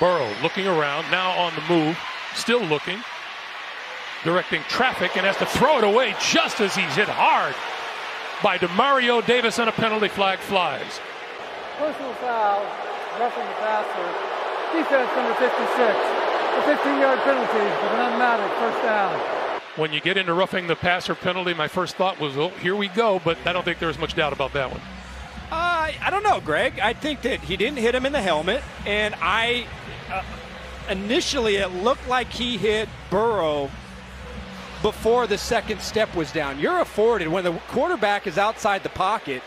Burrow looking around, now on the move, still looking, directing traffic, and has to throw it away just as he's hit hard by DeMario Davis, and a penalty flag flies. Personal foul, roughing the passer. Defense number 56. A 15-yard penalty with an automatic first down. When you get into roughing the passer penalty, my first thought was, oh, here we go, but I don't think there's much doubt about that one. I don't know, Greg. I think that he didn't hit him in the helmet, and initially it looked like he hit Burrow before the second step was down. You're afforded, when the quarterback is outside the pocket,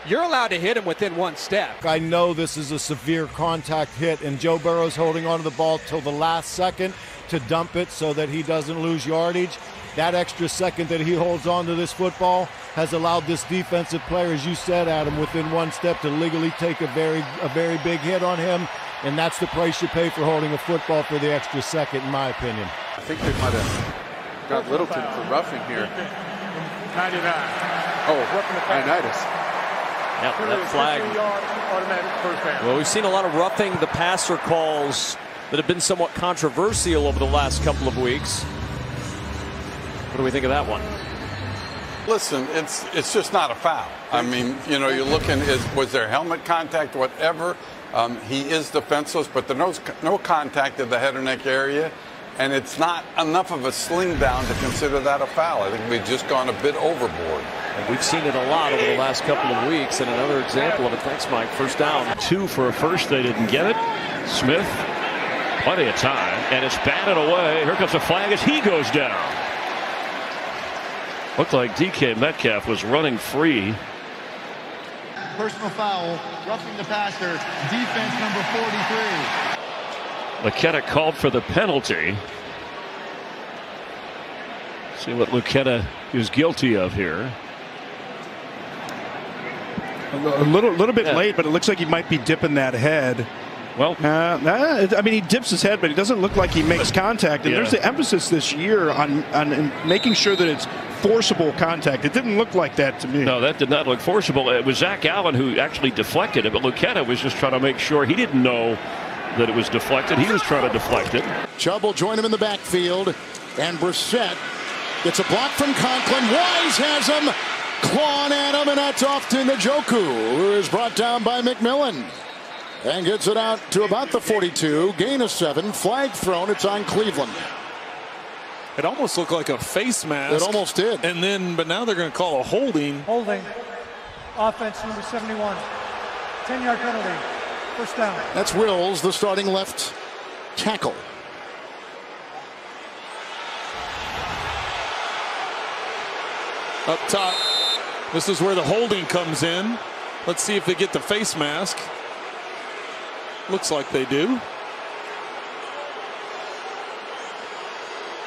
you're allowed to hit him within one step. I know this is a severe contact hit, and Joe Burrow's holding onto the ball till the last second to dump it so that he doesn't lose yardage. That extra second that he holds on to this football has allowed this defensive player, as you said, Adam, within one step to legally take a very big hit on him, and that's the price you pay for holding a football for the extra second, in my opinion. I think they might have got Littleton for roughing here. 99. Oh, Ioannidis. Yep, that flag. Well, we've seen a lot of roughing the passer calls that have been somewhat controversial over the last couple of weeks. What do we think of that one? Listen, it's just not a foul. I mean, you know, you're looking, was there helmet contact, whatever. He is defenseless, but there's no contact at the head or neck area, and it's not enough of a sling down to consider that a foul. I think we've just gone a bit overboard. And we've seen it a lot over the last couple of weeks, and another example of it. Thanks, Mike. First down. 2 for a first. They didn't get it. Smith, plenty of time, and it's batted away. Here comes a flag as he goes down. Looked like DK Metcalf was running free. Personal foul, roughing the passer, defense number 43. Lucetta called for the penalty. See what Lucetta is guilty of here. A little bit late, but it looks like he might be dipping that head. Well, I mean, he dips his head, but it doesn't look like he makes contact. And there's the emphasis this year on making sure that it's forcible contact. It didn't look like that to me. No, that did not look forcible. It was Zach Allen who actually deflected it, but Lucetta was just trying to make sure. He didn't know that it was deflected. He was trying to deflect it. Chubb will join him in the backfield, and Brissett gets a block from Conklin. Wise has him, clawing at him, and that's off to Njoku, who is brought down by McMillan. And gets it out to about the 42. Gain of 7. Flag thrown. It's on Cleveland. It almost looked like a face mask. It almost did. But now they're going to call a holding. Holding. Offense number 71. 10-yard penalty. First down. That's Wills, the starting left tackle. Up top. This is where the holding comes in. Let's see if they get the face mask. Looks like they do.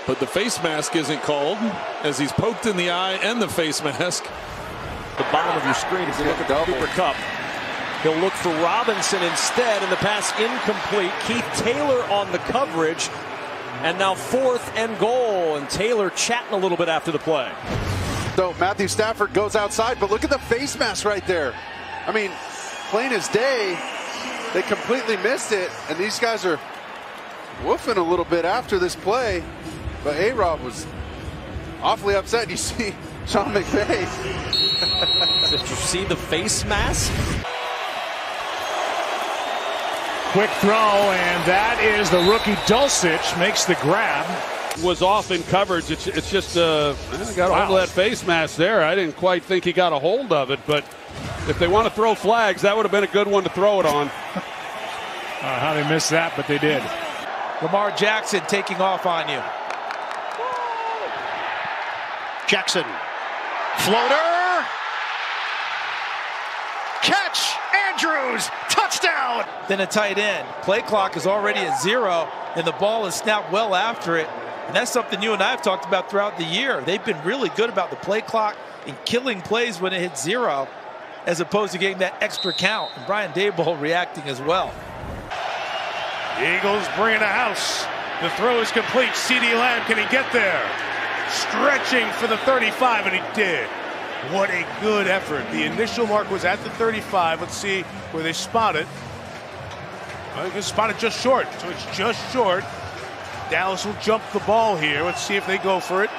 But the face mask isn't called, as he's poked in the eye and the face mask. The bottom of your screen, if you look at the Cooper Kupp, he'll look for Robinson instead, and the pass incomplete. Keith Taylor on the coverage, and now 4th and goal, and Taylor chatting a little bit after the play. So Matthew Stafford goes outside, but look at the face mask right there. I mean, plain as day. They completely missed it, and these guys are woofing a little bit after this play. But A-Rob was awfully upset. You see Sean McVay. Did you see the face mask? Quick throw, and that is the rookie Dulcich makes the grab. Was off in coverage. It's just got a hold of that face mask there. I didn't quite think he got a hold of it, but if they want to throw flags, that would have been a good one to throw it on. How they missed that, but they did. Lamar Jackson taking off on you. Jackson. Floater. Catch. Andrews. Touchdown. Then a tight end. Play clock is already at 0, and the ball is snapped well after it. And that's something you and I have talked about throughout the year. They've been really good about the play clock and killing plays when it hits 0, as opposed to getting that extra count. And Brian Daboll reacting as well. Eagles bring it a house. The throw is complete. CeeDee Lamb, can he get there? Stretching for the 35, and he did. What a good effort. The initial mark was at the 35. Let's see where they spot it. It's spotted just short, so it's just short. Dallas will jump the ball here. Let's see if they go for it.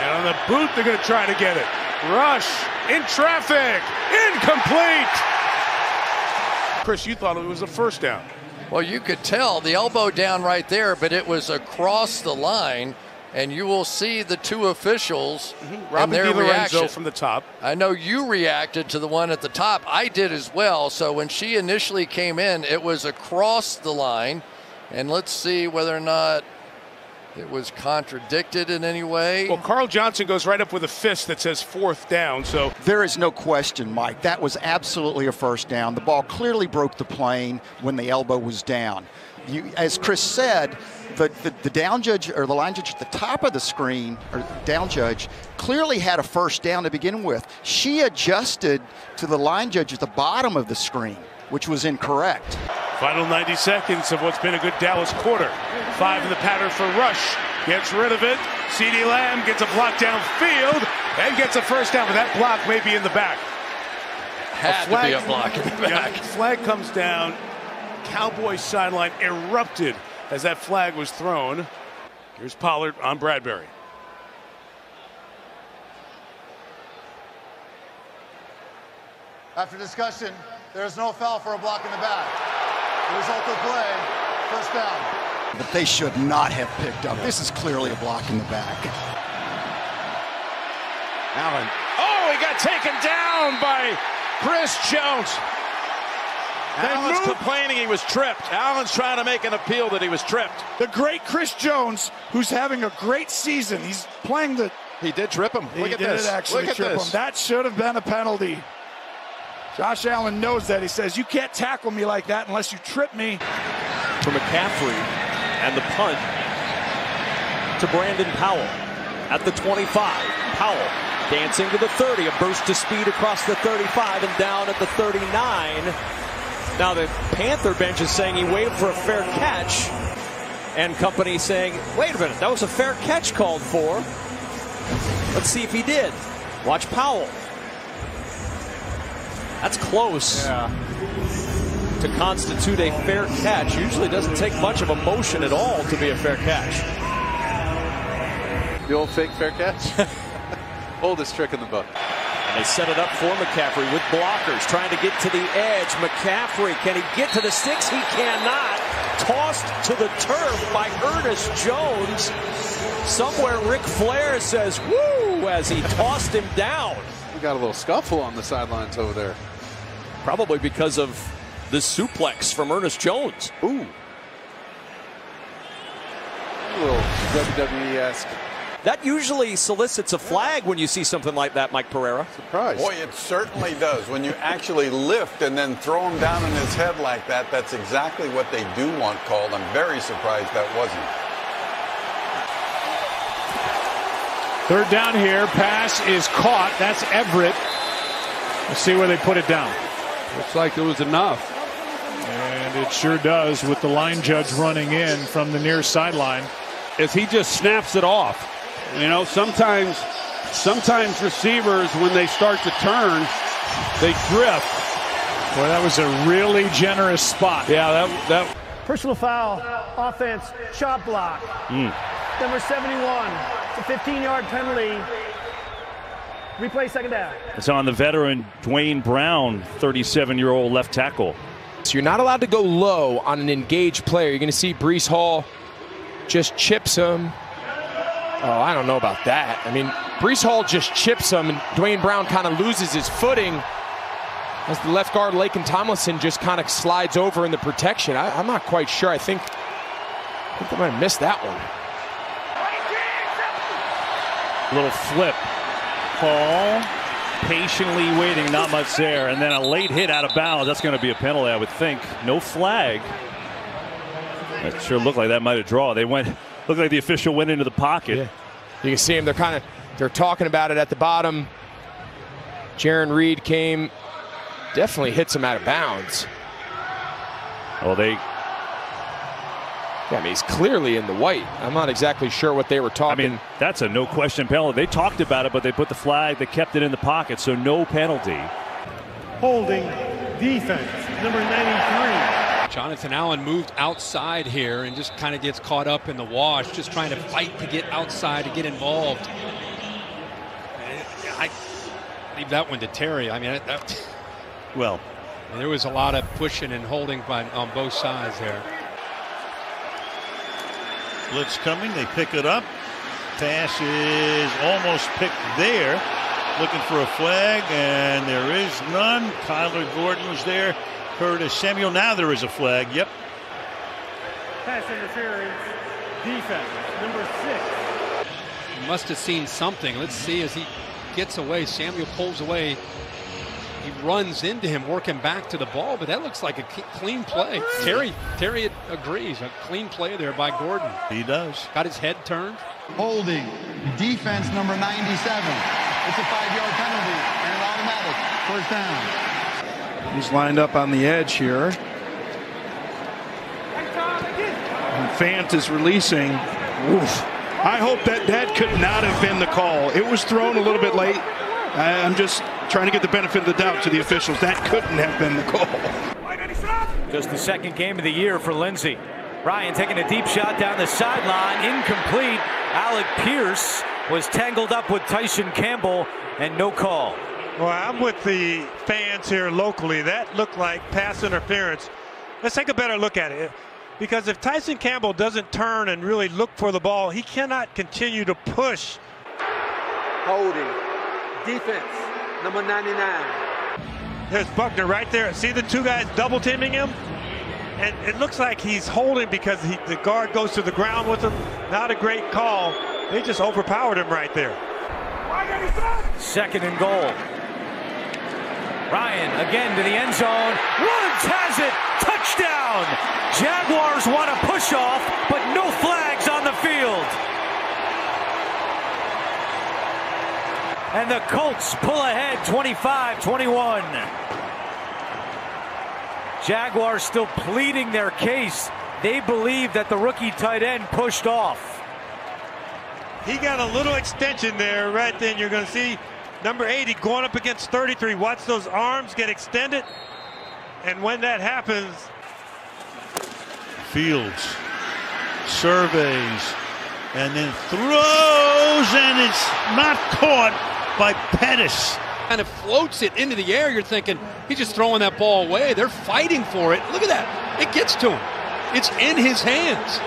And on the boot, they're going to try to get it. Rush in traffic, incomplete. Chris, you thought it was a first down. Well, you could tell the elbow down right there, but it was across the line, and you will see the two officials and their reaction from the top. I know you reacted to the one at the top. I did as well. So when she initially came in, it was across the line, and let's see whether or not it was contradicted in any way. Well, Carl Johnson goes right up with a fist that says fourth down. So there is no question, Mike. That was absolutely a first down. The ball clearly broke the plane when the elbow was down. As Chris said, the down judge or the line judge at the top of the screen, or down judge, clearly had a first down to begin with. She adjusted to the line judge at the bottom of the screen, which was incorrect. Final 90 seconds of what's been a good Dallas quarter. 5 in the pattern for Rush. Gets rid of it. CeeDee Lamb gets a block downfield and gets a first down, but that block may be in the back. Had to be a block in the back. Flag comes down. Cowboys sideline erupted as that flag was thrown. Here's Pollard on Bradbury. After discussion, there is no foul for a block in the back. The result of play, first down. But they should not have picked up. This is clearly a block in the back. Allen. Oh, he got taken down by Chris Jones. Allen's complaining he was tripped. Allen's trying to make an appeal that he was tripped. The great Chris Jones, who's having a great season. He's playing the... He did trip him. Look at this. Actually Look at trip this. him. That should have been a penalty. Josh Allen knows that. He says, you can't tackle me like that unless you trip me. For McCaffrey, and the punt to Brandon Powell at the 25. Powell dancing to the 30, a burst of speed across the 35 and down at the 39. Now the Panther bench is saying he waved for a fair catch, and company saying, wait a minute, that was a fair catch called for. Let's see if he did. Watch Powell. That's close to constitute a fair catch. Usually doesn't take much of a motion at all to be a fair catch. The old fake fair catch? Oldest trick in the book. And they set it up for McCaffrey with blockers trying to get to the edge. McCaffrey, can he get to the sticks? He cannot. Tossed to the turf by Ernest Jones. Somewhere Ric Flair says, woo, as he tossed him down. We got a little scuffle on the sidelines over there. Probably because of this suplex from Ernest Jones. Ooh. A little WWE-esque. That usually solicits a flag when you see something like that, Mike Pereira. Surprise. Boy, it certainly does. When you actually lift and then throw him down in his head like that, that's exactly what they do want called. I'm very surprised that wasn't. Third down here. Pass is caught. That's Everett. Let's see where they put it down. Looks like there was enough. And it sure does with the line judge running in from the near sideline. As he just snaps it off. You know, sometimes receivers, when they start to turn, they drift. Boy, that was a really generous spot. Yeah, that. Personal foul, offense, shot block. Number 71, it's a 15-yard penalty. Replay second down. It's on the veteran Dwayne Brown, 37-year-old left tackle. So you're not allowed to go low on an engaged player. You're going to see Breece Hall just chips him. Oh, I don't know about that. I mean, Breece Hall just chips him, and Dwayne Brown kind of loses his footing as the left guard, Laken Tomlinson, just kind of slides over in the protection. I'm not quite sure. I think I might have missed that one. Little flip. Hall patiently waiting, not much there, and then a late hit out of bounds. That's going to be a penalty, I would think. No flag. That sure looked like that might have drawn. Looked like the official went into the pocket. Yeah. You can see him. They're talking about it at the bottom. Jaron Reed came, definitely hits him out of bounds. Oh, I mean, he's clearly in the white. I'm not exactly sure what they were talking. I mean, that's a no question penalty. They talked about it, but they put the flag, they kept it in the pocket, so no penalty. Holding defense, number 93. Jonathan Allen moved outside here and just kind of gets caught up in the wash, just trying to fight to get outside, to get involved. I leave that one to Terry. I mean, well, there was a lot of pushing and holding on both sides there. Blitz coming, they pick it up. Pass is almost picked there. Looking for a flag, and there is none. Kyler Gordon was there. Curtis Samuel. Now there is a flag. Yep. Pass interference, defense, number 6. He must have seen something. Let's see as he gets away. Samuel pulls away. He runs into him, working back to the ball, but that looks like a clean play. Terry agrees. A clean play there by Gordon. He does. Got his head turned. Holding, defense number 97. It's a 5-yard penalty and an automatic first down. He's lined up on the edge here. And Fant is releasing. Oof. I hope that could not have been the call. It was thrown a little bit late. I'm just trying to get the benefit of the doubt to the officials. That couldn't have been the call. Just the second game of the year for Lindsey. Ryan taking a deep shot down the sideline, incomplete. Alec Pierce was tangled up with Tyson Campbell, and no call. Well, I'm with the fans here locally. That looked like pass interference. Let's take a better look at it. Because if Tyson Campbell doesn't turn and really look for the ball, he cannot continue to push. Holding. Defense, number 99. There's Buckner right there. See the two guys double teaming him? And it looks like he's holding because the guard goes to the ground with him. Not a great call. They just overpowered him right there. Second and goal. Ryan again to the end zone. Woods has it. Touchdown. Jaguars want to push off, but no flags on the field. And the Colts pull ahead 25-21. Jaguars still pleading their case. They believe that the rookie tight end pushed off. He got a little extension there right then. You're going to see number 80 going up against 33. Watch those arms get extended. And when that happens. Fields surveys and then throws, and it's not caught by Pettis. Kind of floats it into the air. You're thinking he's just throwing that ball away. They're fighting for it. Look at that. It gets to him. It's in his hands.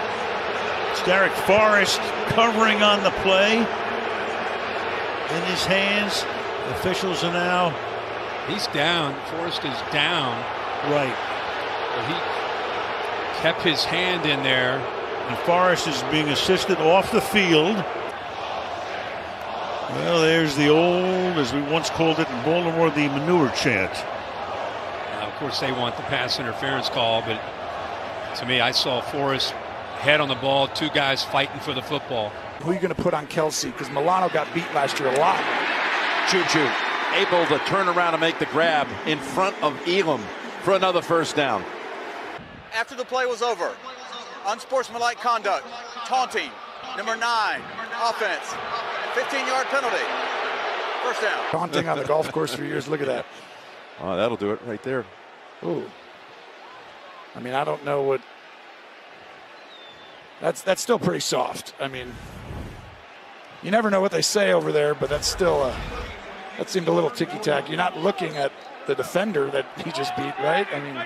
It's Derek Forrest covering on the play. In his hands. The officials are now. He's down. Forrest is down. Right. Well, he kept his hand in there. And Forrest is being assisted off the field. Well, there's the old, as we once called it in Baltimore, the manure chant. Now, of course, they want the pass interference call, but to me, I saw Forrest head on the ball, two guys fighting for the football. Who are you going to put on Kelsey? Because Milano got beat last year a lot. Juju able to turn around and make the grab in front of Elam for another first down. After the play was over, unsportsmanlike conduct, taunting, number 9, offense. 15-yard penalty. First down. Taunting on the golf course for years. Look at that. Oh, that'll do it right there. Ooh. I mean, I don't know what. That's still pretty soft. I mean, you never know what they say over there, but that's still that seemed a little ticky-tack. You're not looking at the defender that he just beat, right? I mean,